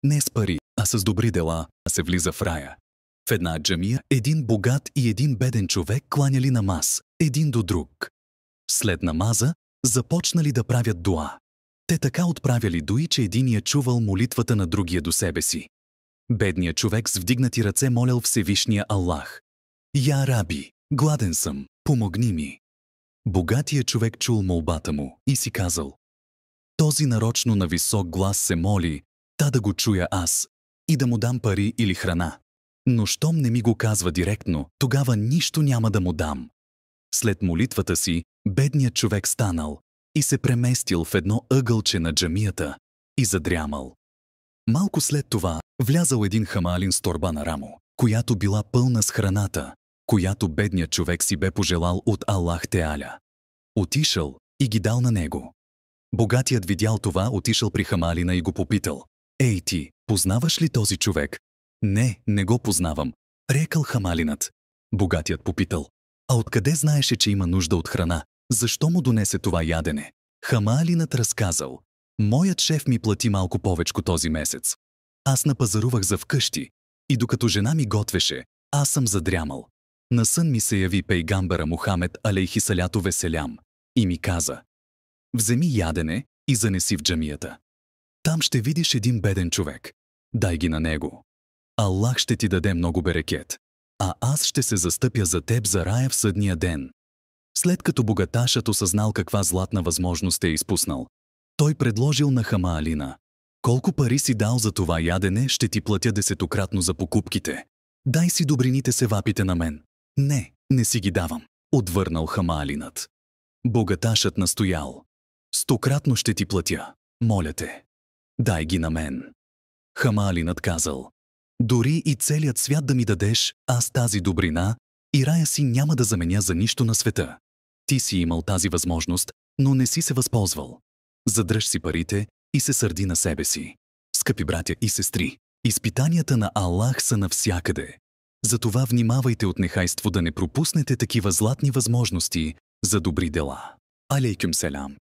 Не с пари, а с добри дела се влиза в рая. В една джамия един богат и един беден човек кланяли намаз, един до друг. След намаза започнали да правят дуа. Те така отправяли дуи, че единият чувал молитвата на другия до себе си. Бедният човек с вдигнати ръце молял Всевишния Аллах: „Я Раби, гладен съм, помогни ми!“ Богатият човек чул молбата му и си казал: „Този нарочно на висок глас се моли, та да го чуя аз и да му дам пари или храна. Но щом не ми го казва директно, тогава нищо няма да му дам.“ След молитвата си, бедният човек станал и се преместил в едно ъгълче на джамията и задрямал. Малко след това влязал един хамалин с торба на рамо, която била пълна с храната, която бедният човек си бе пожелал от Аллах Теаля. Отишъл и ги дал на него. Богатият видял това, отишъл при хамалина и го попитал: „Ей ти, познаваш ли този човек?“ „Не, не го познавам“, рекал хамалинът. Богатият попитал: „А откъде знаеше, че има нужда от храна? Защо му донесе това ядене?“ Хамалинът разказал: „Моят шеф ми плати малко повечко този месец. Аз напазарувах за вкъщи и докато жена ми готвеше, аз съм задрямал. На сън ми се яви пейгамбера Мухамед алейхисаляту веселям и ми каза: „Вземи ядене и занеси в джамията. Там ще видиш един беден човек. Дай ги на него. Аллах ще ти даде много берекет, а аз ще се застъпя за теб за рая в съдния ден.“ След като богаташът осъзнал каква златна възможност е изпуснал, той предложил на Хамалина: „Колко пари си дал за това ядене, ще ти платя 10-кратно за покупките. Дай си добрините севапите на мен.“ „Не, не си ги давам“, отвърнал Хамалинът. Богаташът настоял: „100-кратно ще ти платя. Моля те, дай ги на мен.“ Хамалинът казал: „Дори и целият свят да ми дадеш, аз тази добрина и рая си няма да заменя за нищо на света. Ти си имал тази възможност, но не си се възползвал. Задръж си парите и се сърди на себе си.“ Скъпи братя и сестри, изпитанията на Аллах са навсякъде. Затова внимавайте от нехайство да не пропуснете такива златни възможности за добри дела. Алейкум селам.